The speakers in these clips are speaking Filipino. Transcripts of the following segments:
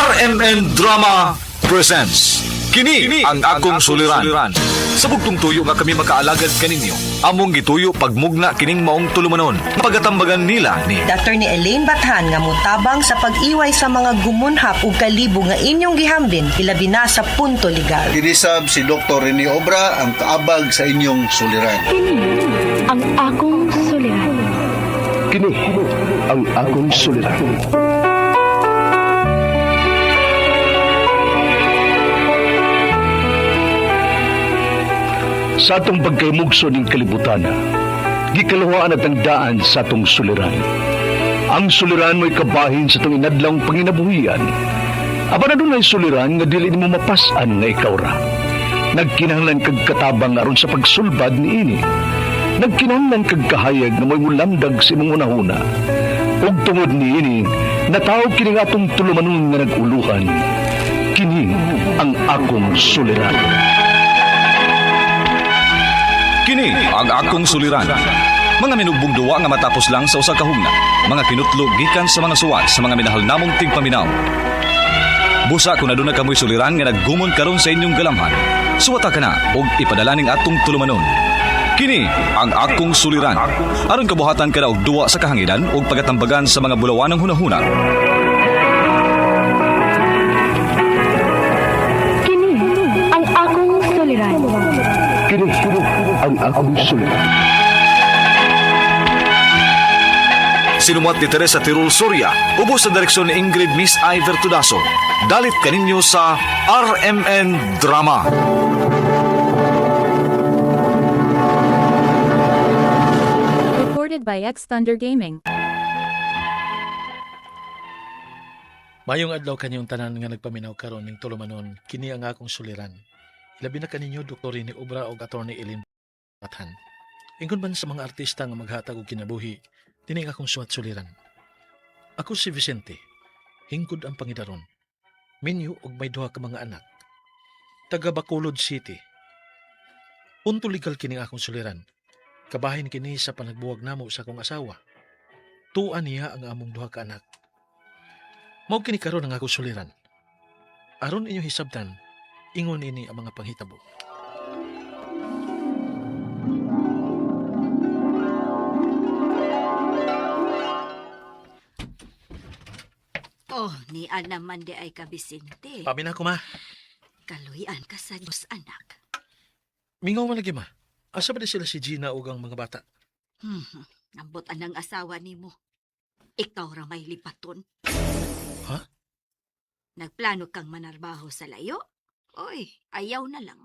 RMN Drama presents Kini ang akong suliran. Sa bugtong tuyo nga kami makaalagad kaninyo. Among gituyo pagmugna kining maong tulumanon. Pagatambagan nila ni Dr. ni Elaine Bathan nga mutabang sa pag-iway sa mga gumunhap ug kalibo nga inyong gihambin hilabi na sa punto legal. Kinisab si Dr. Rene Obra ang kaabag sa inyong suliran. Ang akong suliran. Kini ang akong suliran. Sa atong pagkaymugso ng kalibutan, gikalawaan at ang daan sa atong suliran. Ang suliran mo'y kabahin sa itong inadlang panginabuhian. Aba na doon ay suliran nga dili mo mapasan nga ikaw ra. Nagkinahanglan kag katabang aron sa pagsulbad ni ini. Nagkinahanglan kag kahayag na mo'y mulamdag sa imong unahuna. Ug tungod ni ini, natawag kini nga atong tulumanon nga naguluhan. Kini ang akong suliran. Kini ang akong suliran. Mga minugbong duwa nga matapos lang sa usa ka hugna. Mga kinutlog gikan sa mga suwat sa mga minahal namong tigpaminaw. Busa kung aduna kamoy suliran nga naggumon karon sa inyong galamhan. Suwata ka na og ipadala ning atong tulumanon. Kini ang akong suliran. Aron kabuhatan ka na og duwa sa kahanginan og pagatambagan sa mga bulawanang hunahuna. Kini ang akong suliran. Kini ang akong suliran. Sinumat ni Teresa Tirul Soria, ubos sa direksyon ni Ingrid Miss Iver Tudaso. Dalit kaninyo sa RMN Drama. Recorded by X Thunder Gaming. Mayong adlaw kanyang tanan nga nagpaminaw karon ning tulumanon, kini ang akong suliran. Labi na kaninyo Dr. Rene Obra o Atty. Elaine Bathan. Ingon man sa mga artista nga maghatag og kinabuhi, dini ang akong suwat suliran. Ako si Vicente, hingkod ang pangidaron. Minyo og may duha ka mga anak. Taga Bacolod City. Punto legal kini ang akong suliran. Kabahin kini sa panagbuwag namo sa akong asawa. Tuan niya ang among duha ka anak. Mao kini karon ang akong suliran. Aron inyo hisabtan, ingon ini ang mga panghitabo. Oh, ni naman di ay ka, Vicente. Pamin ako ma. Kaluyan ka sa Diyos, anak. Mingaw man lagi ma. Asa ba di sila si Gina ug ang mga bata? Nambot anang asawa ni mo. Ikaw ra may lipaton. Ha? Nagplano kang manarbaho sa layo? Oy, ayaw na lang.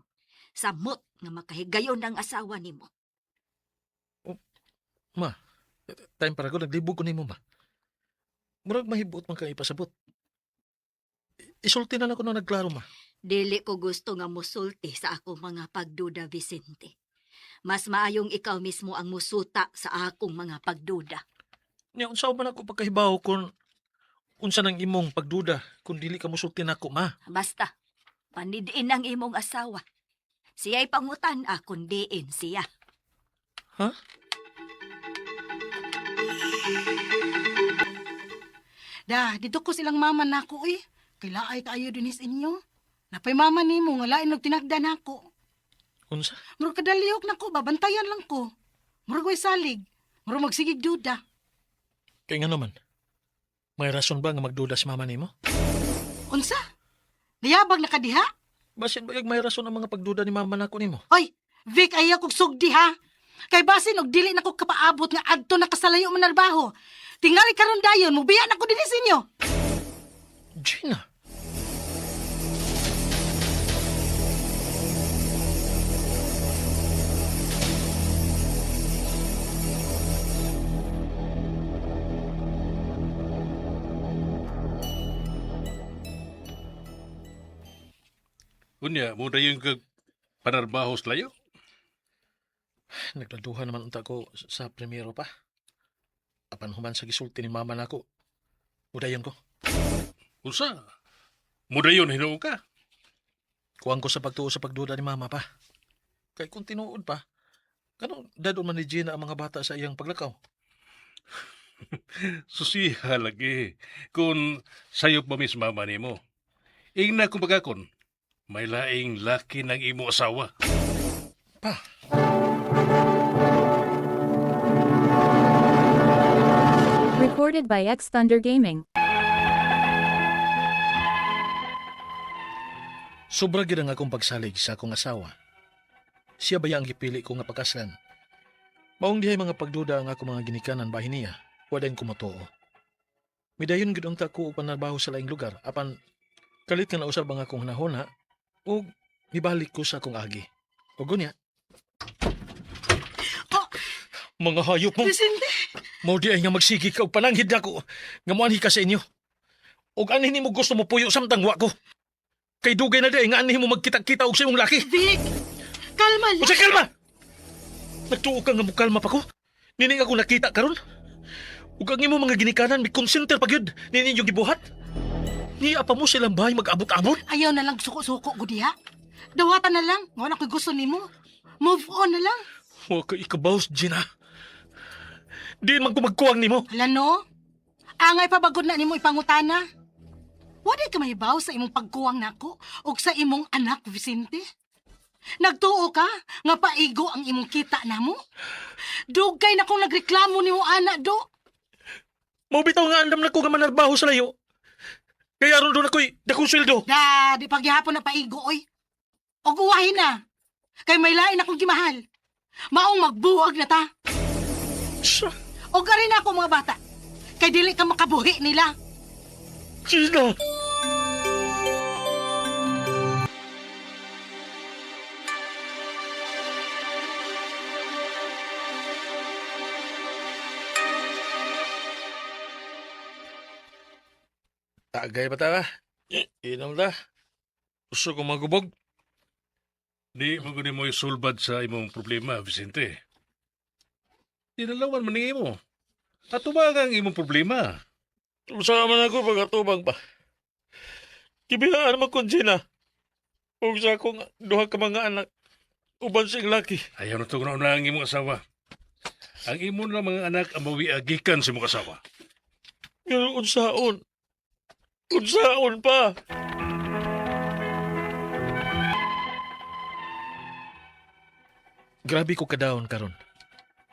Samot nga makahigayon ng asawa ni mo. Ma, time para ko naglibog ko nimo ma. Murag mahibot man kang ipasabot. Isulti na lang ko nung nagklaro ma. Dili ko gusto nga musulti sa akong mga pagduda, Vicente. Mas maayong ikaw mismo ang musuta sa akong mga pagduda. Nya unsa man ako pagkahibaw kung unsa nang imong pagduda kung dili ka musulti nako ma. Basta, panidiin ang imong asawa. Siya'y pangutan kung diin siya. Ha? Dito ko silang mama nako eh. Kailaay kaayo dinis inyo. Napay mama nimo nga lain og tinagda nako. Unsa? Murag kadaliok nako, babantayan lang ko. Murag way salig. Murag magsigig duda. Kay nga naman. May rason ba nga magduda si mama nimo? Unsa? Nayabag na kadiha? Basin ba may rason ang mga pagduda ni mama nako nimo? Hoy, Vic, ayaw kog sugdi ha. Kay basin og dili nako kapaabot nga adto na kasalayo manarbaho. Tingali karon dayon, mubiya na ko dinis inyo. Gina. Unya, mo dayon kag panarbaho sa layo? Nagladuhan naman unta ko sa primero pa. Apan human sa gisulti ni mama nako. Udayon ko. Unsa? Mo dayon hinuon ka? Kuwang ko sa pagtuo sa pagduda ni mama pa. Kay kung tinuod pa, kanong dadon man ni Gina ang mga bata sa iyang paglakaw. Susiha lagi. Kung sayop ba mis mama ni mo. Ingna kung bagakon, may laing laki ng imo asawa. Recorded by X Thunder Gaming. Sobra gid ang akong pagsalig sa akong asawa. Siya ba ang gipili ko nga pakaslan? Maong dihay mga pagduda ang akong mga ginikanan bahin niya. Wadain ko matuo. Midayon gid ang tako upan narbaho sa laing lugar apan kalit nga nausab ang akong hunahuna ug mibalik ko sa akong agi. O gunya. Oh, Mga hayop mo! Vicente! Mao di ay nga magsigi ka og pananghid ako nga moanhi ka sa inyo. Og anhin nimo gusto mo puyo samtang wa ko. Kay dugay na di nga anhin mo magkita-kita og sa imong laki. Vic! Kalma lang! Usa kalma! Nagtuo ka nga mo kalma pa ko. Nining ako nakita karon. Ug ang imo mga ginikanan may konsenter pa gyud nining yung gibuhat. Niya pa mo silang bahay mag-abot-abot. Ayaw na lang suko-suko, Gudiha. Dawatan na lang. Nga na ko'y gusto nimo. Move on na lang. Wa ka ikabaws, Gina. Di man ko magkuwang nimo. Hala no? Angay pa bagod na nimo ipangutana. Wala ka mahibaw sa imong pagkuwang nako o sa imong anak, Vicente. Nagtuo ka nga paigo ang imong kita namo. Dugay na kung nagreklamo nimo ana do. Mao bitaw nga andam na ko nga manarbaho sa layo. Kaya ron doon ako'y dakong sweldo. Da, di pagyapon na paigo oy. Og uwahin na. Kay may lain akong gimahal. Maong magbuwag na ta. Sa, Og gari na ako mga bata. Kay dili ka makabuhi nila. Gina! Tagay ba ta? Inom ta. Gusto ko magubog. Di mo gani mo isulbad sa imong problema, Vicente. Tinalawan man ni imo. Atubag ang imong problema. Usama na ako pagkatubang pa. Kibilaan naman kong Gina. Huwag sa akong duha ka mga anak. Uban sing laki. Ayaw na itong nauna ang imong asawa. Ang imo na mga anak ang mawiagikan sa imong asawa. Pero unsaon. Unsaon pa. Grabe ko kadawon karon.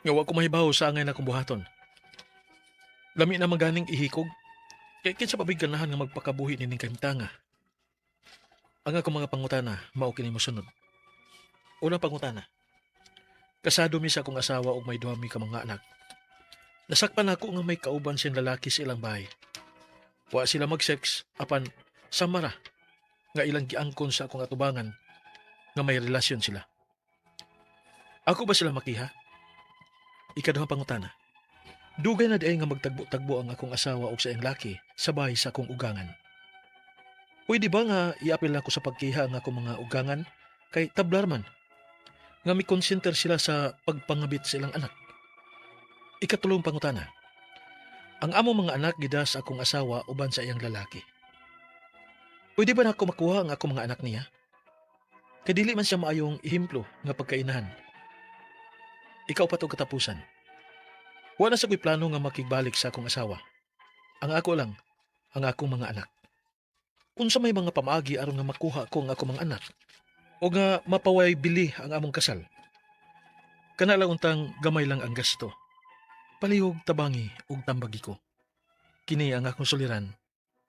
Nga wa ko mahibaw sa angay na kong buhaton. Lami na maganing ihikog. Kaya kinsa pabiganahan nga magpakabuhi nining kahimtanga. Ang akong mga pangutana, mao kini mosunod. Unang pangutana. Kasado mi sa akong asawa ug may duha mi ka mga anak. Nasakpan ako nga may kauban siyang lalaki sa ilang bahay. Wa sila mag-sex apan samara nga ilang giangkon sa akong atubangan nga may relasyon sila. Ako ba sila makiha? Ikaduhang pangutana. Dugay na diay nga magtagbo-tagbo ang akong asawa og sa iyang laki sa bahay sa akong ugangan. Pwede ba nga iapil ako sa pagkiha ang akong mga ugangan kay tablar man nga may konsenter sila sa pagpangabit sa ilang anak? Ikatulong pangutana. Ang among mga anak gida sa akong asawa uban sa iyang lalaki. Pwede ba na ako makuha ang akong mga anak niya? Kay dili man siya maayong ihimplo nga pagkainahan. Ikaw pa to katapusan. Wala sa ko'y plano nga makigbalik sa akong asawa. Ang ako lang, ang akong mga anak. Unsa may mga pamaagi aron nga makuha ko ang akong mga anak o nga mapaway bili ang among kasal. Kana lang untang gamay lang ang gasto. Palihog tabangi ug tambagi ko. Kini ang akong suliran,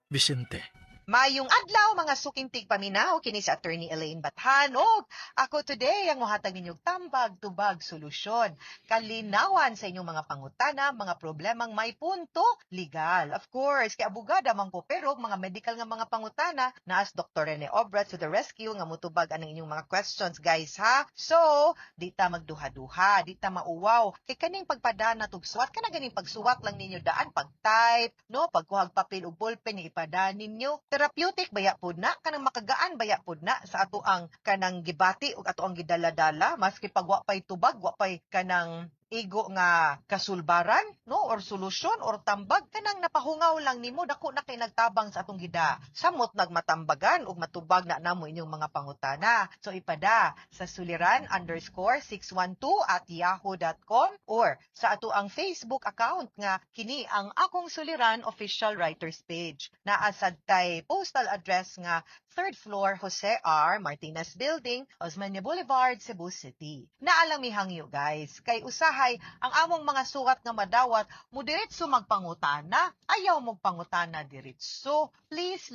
Vicente. Mayong adlaw mga suking tigpaminaw kini sa Attorney Elaine Bathan og ako today ang mohatag ninyong tambag tubag solusyon kalinawan sa inyong mga pangutana, mga problemang may punto legal. Of course, kay abogada man ko pero mga medical nga mga pangutana naas Dr. Rene Obra to the rescue nga motubag anang inyong mga questions guys ha. So, di ta magduha-duha, di ta mauwaw. Kay kaning pagpadana tug suwat kana ganing pagsuwat lang ninyo daan pag-type, no, pagkuhag papel ug ballpen ni ipada ninyo. Therapeutic baya pod na kanang makagaan baya pod na sa ato ang kanang gibati ug ato ang gidala-dala maski pag wa pay tubag wa pay kanang igo nga kasulbaran no or solusyon or tambag kanang napahungaw lang nimo dako na kay nagtabang sa atong gida samot nagmatambagan ug matubag na namo inyong mga pangutana. So ipada sa suliran_612@yahoo.com or sa ato ang Facebook account nga kini ang Akong Suliran Official Writers Page. Naa sad kay postal address nga 3rd floor Jose R. Martinez Building, Osmeña Boulevard, Cebu City. Naalami hangyo guys, kay usahay ang among mga sukat nga madawat mo diretso magpangutana, ayaw mo pangutana diretso. Please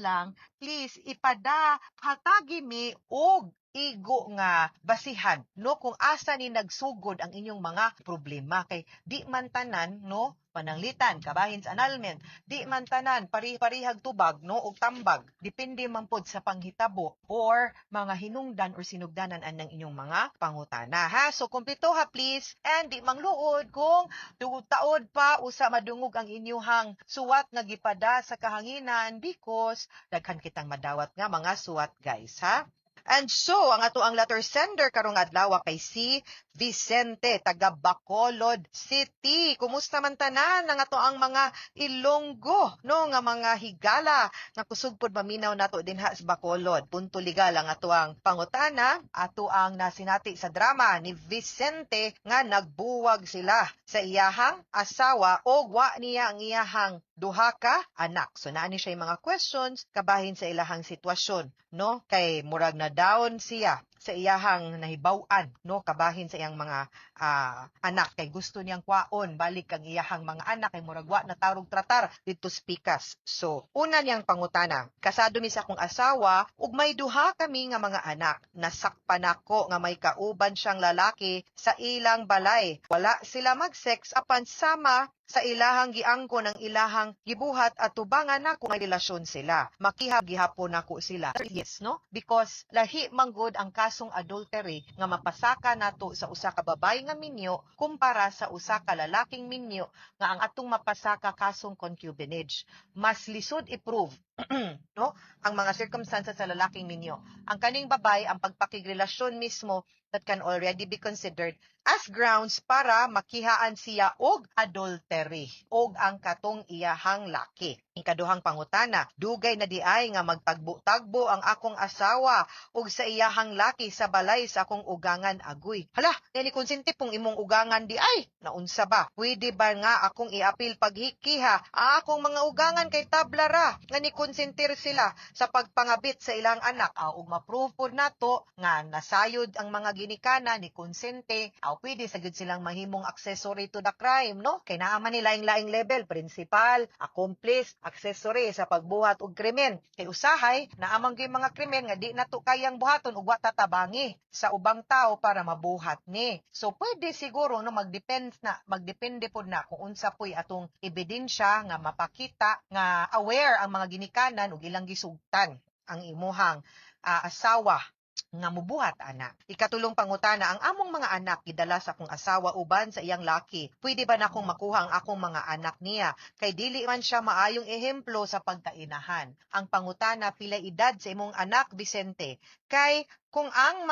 ipada hatagi mi og igo nga basihan no kung asa ni nagsugod ang inyong mga problema kay di man tanan no pananglitan kabahin sa annulment di man tanan pari-parihag tubag no og tambag depende man pod sa panghitabo or mga hinungdan or sinugdanan anang inyong mga pangutana ha. So kumpleto ha please, and di mangluod kung taod pa usa madungog ang inyuhang suwat nga gipada sa kahanginan because daghan kitang madawat nga mga suwat guys ha. And so, ang ato ang letter sender karong adlaw kay si Vicente, taga Bacolod City. Kumusta man tanan ang ato ang mga Ilonggo, no, nga mga higala nga kusog pod maminaw nato dinha sa Bacolod. Punto legal ang ato ang pangutana, ato ang nasinati sa drama ni Vicente nga nagbuwag sila sa iyahang asawa o wa niya ang iyahang duha ka anak. So naani siya yung mga questions kabahin sa ilahang sitwasyon, no? Kay murag na down siya sa iyahang nahibaw-an, no, kabahin sa iyang mga anak kay gusto niyang kwaon balik ang iyahang mga anak kay murag wa na tarog tratar dito spikas. So una niyang pangutana, kasado mi sa akong asawa ug may duha kami nga mga anak. Nasakpan ako nga may kauban siyang lalaki sa ilang balay. Wala sila mag-sex apan sama sa ilahang giangko ng ilahang gibuhat at tubangan na kung may relasyon sila. Makihab gihapon nako sila. Yes, no? Because lahi manggod ang kasong adultery nga mapasaka nato sa usa ka babay nga minyo kumpara sa usa ka lalaking minyo nga ang atong mapasaka kasong concubinage. Mas lisod i-prove no? Ang mga circumstances sa lalaking minyo. Ang kaning babay ang pagpakigrelasyon mismo that can already be considered as grounds para makihaan siya og adultery og ang katong iyahang laki. Ikaduhang pangutana, dugay na di ay nga magtagbo-tagbo ang akong asawa og sa iyahang laki sa balay sa akong ugangan agoy. Hala, ni konsente pong imong ugangan di ay. Naunsa ba? Pwede ba nga akong iapil paghikiha ang akong mga ugangan kay tablara nga ni konsentir sila sa pagpangabit sa ilang anak ug ma-prove pod nato nga nasayod ang mga ginikana ni konsente pwede sa gud silang mahimong accessory to the crime, no? Kay naa man ni laing-laing level, principal, accomplice, accessory sa pagbuhat og krimen. Kay usahay naamang gyud mga krimen nga di nato kayang buhaton ug wa tatabangi sa ubang tao para mabuhat ni. So pwede siguro no magdepende pod na kung unsa poy atong ebidensya nga mapakita nga aware ang mga ginikanan ug ilang gisugtan ang imuhang asawa nga mubuhat ana. Ikatulong pangutana, ang among mga anak gidala sa akong asawa uban sa iyang laki. Pwede ba na akong makuha ang akong mga anak niya? Kay dili man siya maayong ehemplo sa pagkainahan. Ang pangutana, pila edad sa imong anak Vicente? Kay kung ang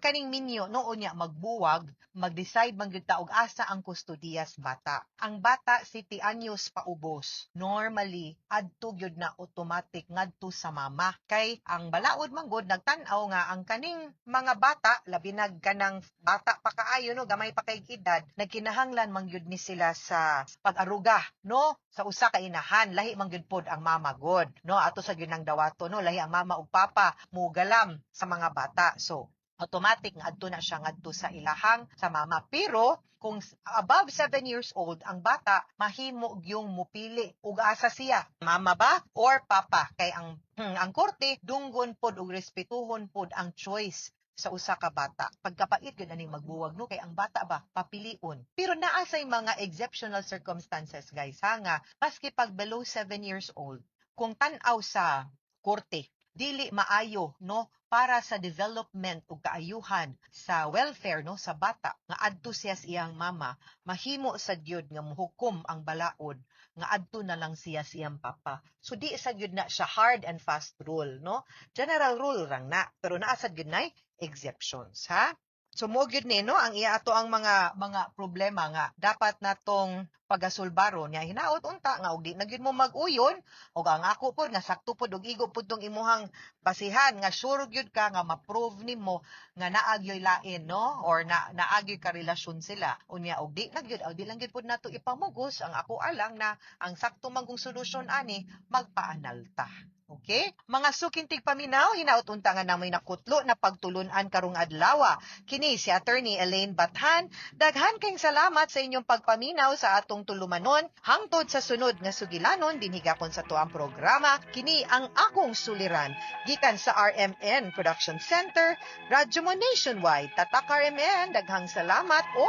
kaning minyo noon niya magbuwag, mag-decide man gyud ta og asa ang kustodiya sa bata. Ang bata 7 anyos paubos. Normally adto gyud na automatic ngadto sa mama. Kay ang balaod man gud nagtan-aw nga ang kaning mga bata labi na kanang bata pa kaayo no, gamay pa kay edad, nagkinahanglan man gyud ni sila sa pag-aruga no sa usa ka inahan. Lahi man gyud pod ang mama god no, ato sa gyud nang dawato no, lahi ang mama ug papa mugalam sa mga bata. So automatic nga adto na siya ngadto sa ilahang sa mama. Pero kung above 7 years old ang bata, mahimo gyung mupili ug asa siya, mama ba or papa. Kay ang korte dunggon pod ug respetuhon pod ang choice sa usa ka bata. Pagkapait gyud aning magbuwag no, kay ang bata ba papilion. Pero naa say mga exceptional circumstances guys ha, nga maski pag below 7 years old, kung tan-aw sa korte dili maayo no para sa development ug kaayuhan sa welfare no sa bata nga adto siya sa iyang mama, mahimo sa gyud nga muhukom ang balaod nga adto na lang siya sa iyang papa. So di sa gyud na siya hard and fast rule no, general rule rang na, pero naa sad gyud nay exceptions ha. Sumugid ni no ang iya ato ang mga problema nga dapat natong pagasulbaro niya hinaot unta nga og di na gyud mo mag-uyon og ang ako pod nga sakto pod og igo pod tong imuhang basihan nga sure gyud ka nga ma-prove nimo nga naagyoy lain no or naagyoy ka relasyon sila unya og di na gyud di lang gyud pod nato ipamugos ang ako alang na ang sakto man kong solusyon ani magpaanalta. Okay? Mga sukintig paminaw, hinaot unta nga nang may nakutlo na pagtulunan karong adlaw. Kini si Attorney Elaine Bathan. Daghan kayong salamat sa inyong pagpaminaw sa atong tulumanon. Hangtod sa sunod nga sugilanon, dinhigakon sa tuang programa. Kini ang akong suliran. Gikan sa RMN Production Center, Radyo mo Nationwide. Tatak RMN, daghang salamat o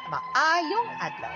maayong adlaw.